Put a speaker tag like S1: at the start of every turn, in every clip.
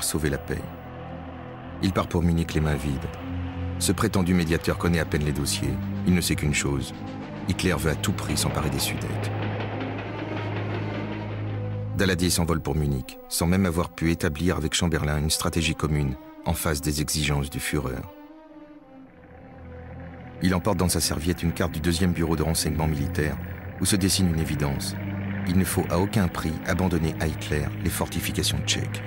S1: sauver la paix. Il part pour Munich les mains vides. Ce prétendu médiateur connaît à peine les dossiers. Il ne sait qu'une chose. Hitler veut à tout prix s'emparer des Sudètes. Daladier s'envole pour Munich, sans même avoir pu établir avec Chamberlain une stratégie commune en face des exigences du Führer. Il emporte dans sa serviette une carte du 2e bureau de renseignement militaire où se dessine une évidence. Il ne faut à aucun prix abandonner à Hitler les fortifications tchèques.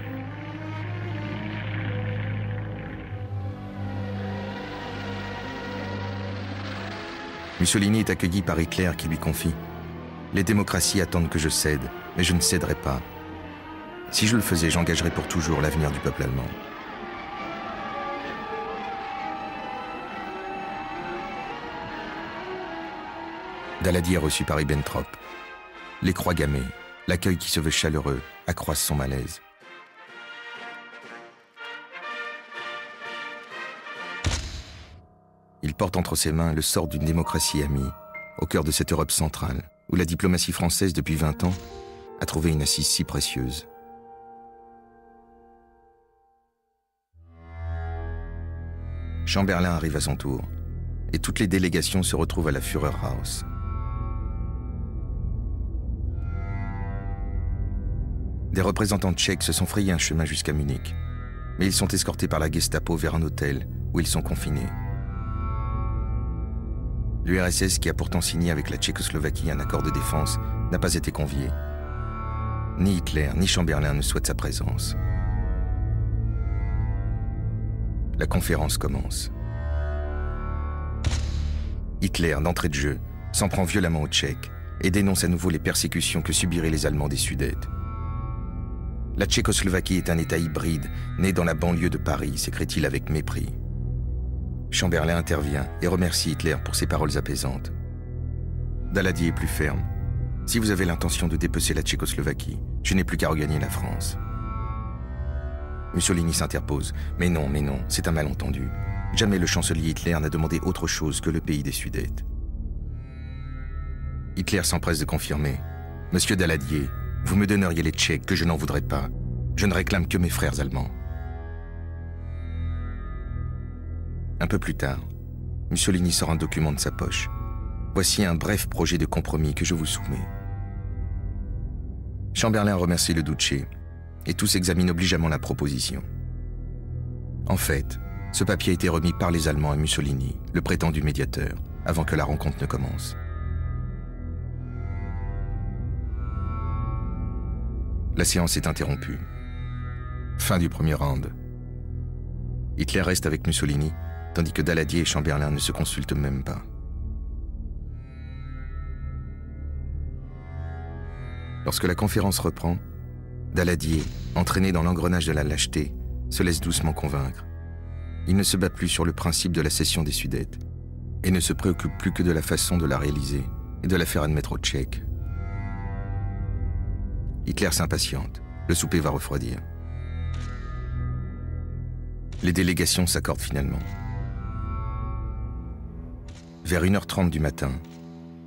S1: Mussolini est accueilli par Hitler qui lui confie « Les démocraties attendent que je cède, mais je ne céderai pas. Si je le faisais, j'engagerais pour toujours l'avenir du peuple allemand. » Daladier est reçu par Ribbentrop. Les croix gammées, l'accueil qui se veut chaleureux, accroissent son malaise. Il porte entre ses mains le sort d'une démocratie amie, au cœur de cette Europe centrale, où la diplomatie française, depuis 20 ans, a trouvé une assise si précieuse. Chamberlain arrive à son tour, et toutes les délégations se retrouvent à la Führerhaus. Des représentants tchèques se sont frayés un chemin jusqu'à Munich, mais ils sont escortés par la Gestapo vers un hôtel où ils sont confinés. L'URSS, qui a pourtant signé avec la Tchécoslovaquie un accord de défense, n'a pas été convié. Ni Hitler, ni Chamberlain ne souhaitent sa présence. La conférence commence. Hitler, d'entrée de jeu, s'en prend violemment aux Tchèques et dénonce à nouveau les persécutions que subiraient les Allemands des Sudètes. La Tchécoslovaquie est un État hybride, né dans la banlieue de Paris, s'écrie-t-il avec mépris. Chamberlain intervient et remercie Hitler pour ses paroles apaisantes. Daladier est plus ferme. Si vous avez l'intention de dépecer la Tchécoslovaquie, je n'ai plus qu'à regagner la France. Mussolini s'interpose. Mais non, c'est un malentendu. Jamais le chancelier Hitler n'a demandé autre chose que le pays des Sudètes. Hitler s'empresse de confirmer. Monsieur Daladier, vous me donneriez les Tchèques que je n'en voudrais pas. Je ne réclame que mes frères allemands. Un peu plus tard, Mussolini sort un document de sa poche. Voici un bref projet de compromis que je vous soumets. Chamberlain remercie le Duce et tous examinent obligeamment la proposition. En fait, ce papier a été remis par les Allemands à Mussolini, le prétendu médiateur, avant que la rencontre ne commence. La séance est interrompue. Fin du premier round. Hitler reste avec Mussolini, tandis que Daladier et Chamberlain ne se consultent même pas. Lorsque la conférence reprend, Daladier, entraîné dans l'engrenage de la lâcheté, se laisse doucement convaincre. Il ne se bat plus sur le principe de la cession des Sudètes et ne se préoccupe plus que de la façon de la réaliser et de la faire admettre aux Tchèques. Hitler s'impatiente. Le souper va refroidir. Les délégations s'accordent finalement. Vers 1h30 du matin,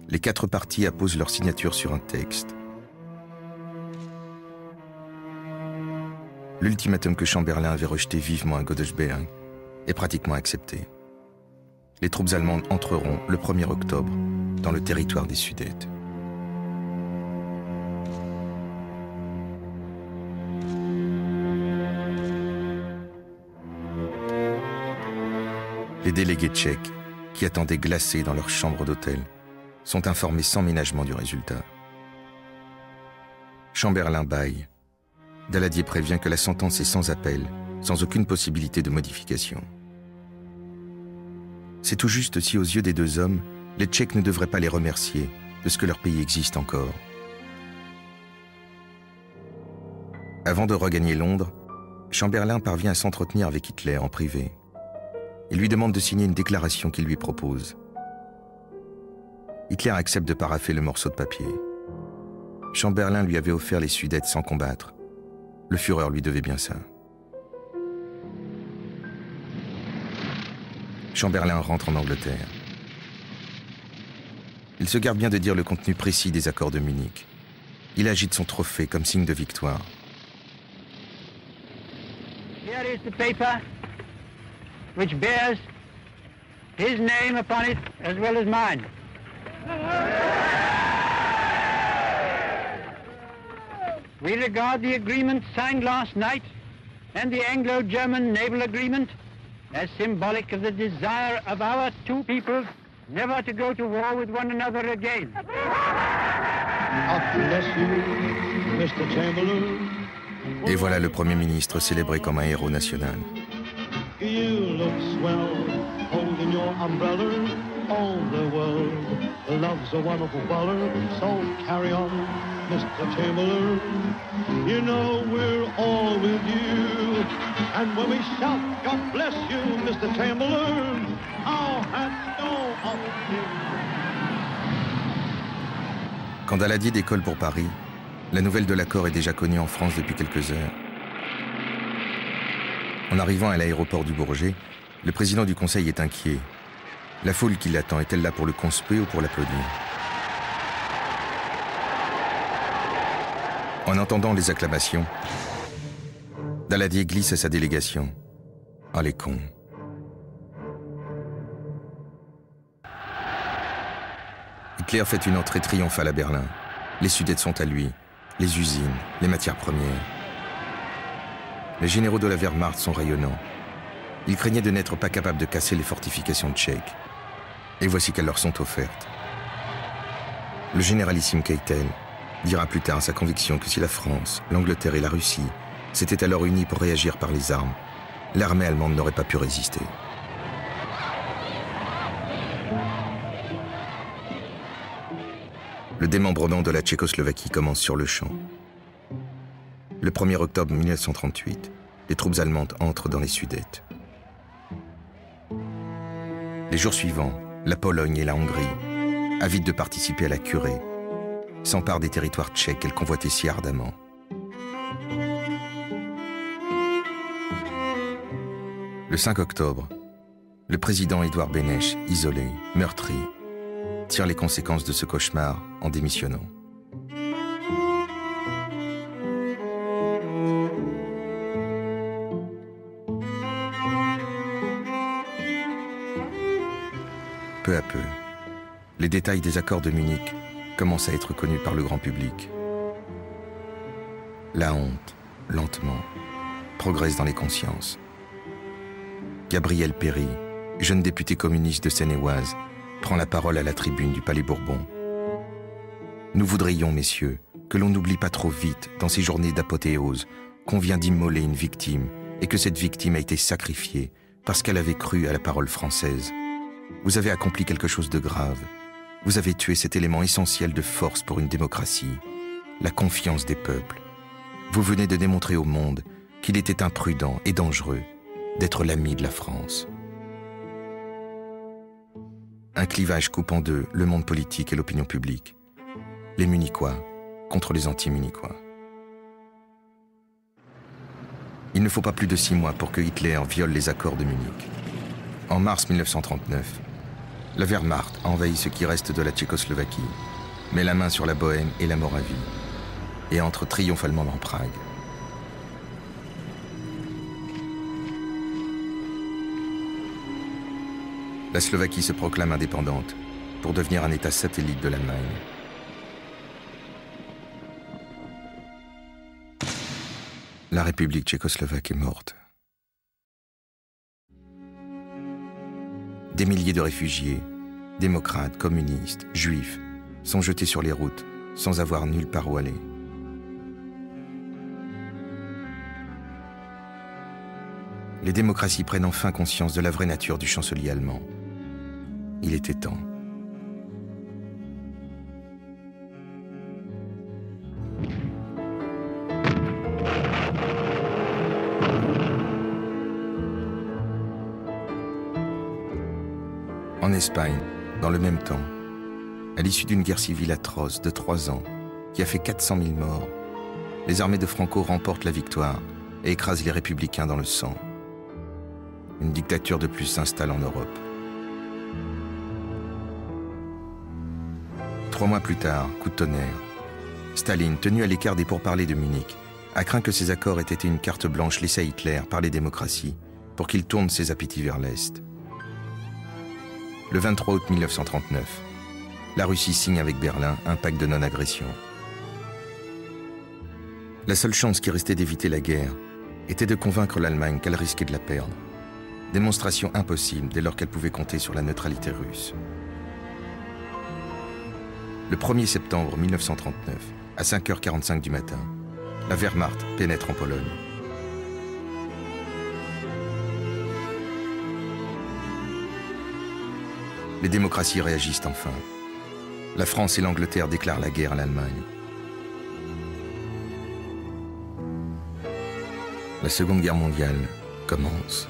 S1: les 4 parties apposent leur signature sur un texte. L'ultimatum que Chamberlain avait rejeté vivement à Godesberg est pratiquement accepté. Les troupes allemandes entreront le 1er octobre dans le territoire des Sudètes. Les délégués tchèques, qui attendaient glacés dans leur chambre d'hôtel, sont informés sans ménagement du résultat. Chamberlain bâille. Daladier prévient que la sentence est sans appel, sans aucune possibilité de modification. C'est tout juste si, aux yeux des deux hommes, les Tchèques ne devraient pas les remercier de ce que leur pays existe encore. Avant de regagner Londres, Chamberlain parvient à s'entretenir avec Hitler en privé. Il lui demande de signer une déclaration qu'il lui propose. Hitler accepte de paraffer le morceau de papier. Chamberlain lui avait offert les Sudètes sans combattre. Le Führer lui devait bien ça. Chamberlain rentre en Angleterre. Il se garde bien de dire le contenu précis des accords de Munich. Il agite son trophée comme signe de victoire.
S2: Here is the paper which bears his name upon it as well as mine. We regard the agreement signed last night and the Anglo-German naval agreement as symbolic of the desire of our two peoples never to go to war with one another again.
S3: God bless you, Mr. Chamberlain.
S1: Et voilà le Premier ministre célébré comme un héros national.
S3: You look swell, holding your umbrella. All the world loves a wonderful feller, so carry on, Mr. Chamberlain. You know we're all with you, and when we shout, God bless you, Mr. Chamberlain, our hats go off to you.
S1: Quand Daladier décolle pour Paris, la nouvelle de l'accord est déjà connue en France depuis quelques heures. En arrivant à l'aéroport du Bourget, le président du Conseil est inquiet. La foule qui l'attend est-elle là pour le conspuer ou pour l'applaudir? En entendant les acclamations, Daladier glisse à sa délégation. Ah, les cons. Hitler fait une entrée triomphale à Berlin. Les Sudètes sont à lui, les usines, les matières premières. Les généraux de la Wehrmacht sont rayonnants. Ils craignaient de n'être pas capables de casser les fortifications tchèques. Et voici qu'elles leur sont offertes. Le généralissime Keitel dira plus tard sa conviction que si la France, l'Angleterre et la Russie s'étaient alors unis pour réagir par les armes, l'armée allemande n'aurait pas pu résister. Le démembrement de la Tchécoslovaquie commence sur le champ. Le 1er octobre 1938, les troupes allemandes entrent dans les Sudètes. Les jours suivants, la Pologne et la Hongrie, avides de participer à la curée, s'emparent des territoires tchèques qu'elles convoitaient si ardemment. Le 5 octobre, le président Édouard Beneš, isolé, meurtri, tire les conséquences de ce cauchemar en démissionnant. Peu à peu, les détails des accords de Munich commencent à être connus par le grand public. La honte, lentement, progresse dans les consciences. Gabriel Péry, jeune député communiste de Seine-et-Oise, prend la parole à la tribune du Palais Bourbon. Nous voudrions, messieurs, que l'on n'oublie pas trop vite, dans ces journées d'apothéose, qu'on vient d'immoler une victime et que cette victime a été sacrifiée parce qu'elle avait cru à la parole française. Vous avez accompli quelque chose de grave. Vous avez tué cet élément essentiel de force pour une démocratie, la confiance des peuples. Vous venez de démontrer au monde qu'il était imprudent et dangereux d'être l'ami de la France. Un clivage coupe en deux le monde politique et l'opinion publique. Les Munichois contre les anti-Munichois. Il ne faut pas plus de 6 mois pour que Hitler viole les accords de Munich. En mars 1939, la Wehrmacht envahit ce qui reste de la Tchécoslovaquie, met la main sur la Bohême et la Moravie, et entre triomphalement dans Prague. La Slovaquie se proclame indépendante pour devenir un État satellite de l'Allemagne. La République tchécoslovaque est morte. Des milliers de réfugiés, démocrates, communistes, juifs, sont jetés sur les routes sans avoir nulle part où aller. Les démocraties prennent enfin conscience de la vraie nature du chancelier allemand. Il était temps. En Espagne, dans le même temps, à l'issue d'une guerre civile atroce de 3 ans, qui a fait 400 000 morts, les armées de Franco remportent la victoire et écrasent les républicains dans le sang. Une dictature de plus s'installe en Europe. 3 mois plus tard, coup de tonnerre, Staline, tenu à l'écart des pourparlers de Munich, a craint que ces accords aient été une carte blanche laissée à Hitler par les démocraties pour qu'il tourne ses appétits vers l'Est. Le 23 août 1939, la Russie signe avec Berlin un pacte de non-agression. La seule chance qui restait d'éviter la guerre était de convaincre l'Allemagne qu'elle risquait de la perdre. Démonstration impossible dès lors qu'elle pouvait compter sur la neutralité russe. Le 1er septembre 1939, à 5h45 du matin, la Wehrmacht pénètre en Pologne. Les démocraties réagissent enfin. La France et l'Angleterre déclarent la guerre à l'Allemagne. La Seconde Guerre mondiale commence.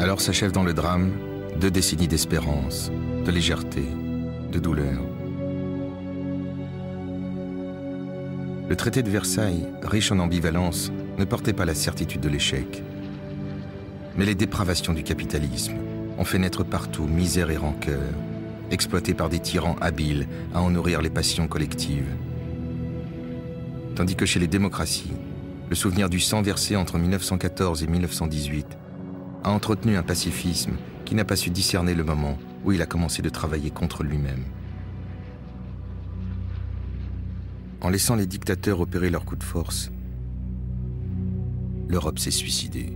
S1: Alors s'achève dans le drame 2 décennies d'espérance, de légèreté, de douleur. Le traité de Versailles, riche en ambivalence, ne portait pas la certitude de l'échec. Mais les dépravations du capitalisme ont fait naître partout misère et rancœur, exploitées par des tyrans habiles à en nourrir les passions collectives. Tandis que chez les démocraties, le souvenir du sang versé entre 1914 et 1918 a entretenu un pacifisme qui n'a pas su discerner le moment où il a commencé de travailler contre lui-même. En laissant les dictateurs opérer leur coup de force, l'Europe s'est suicidée.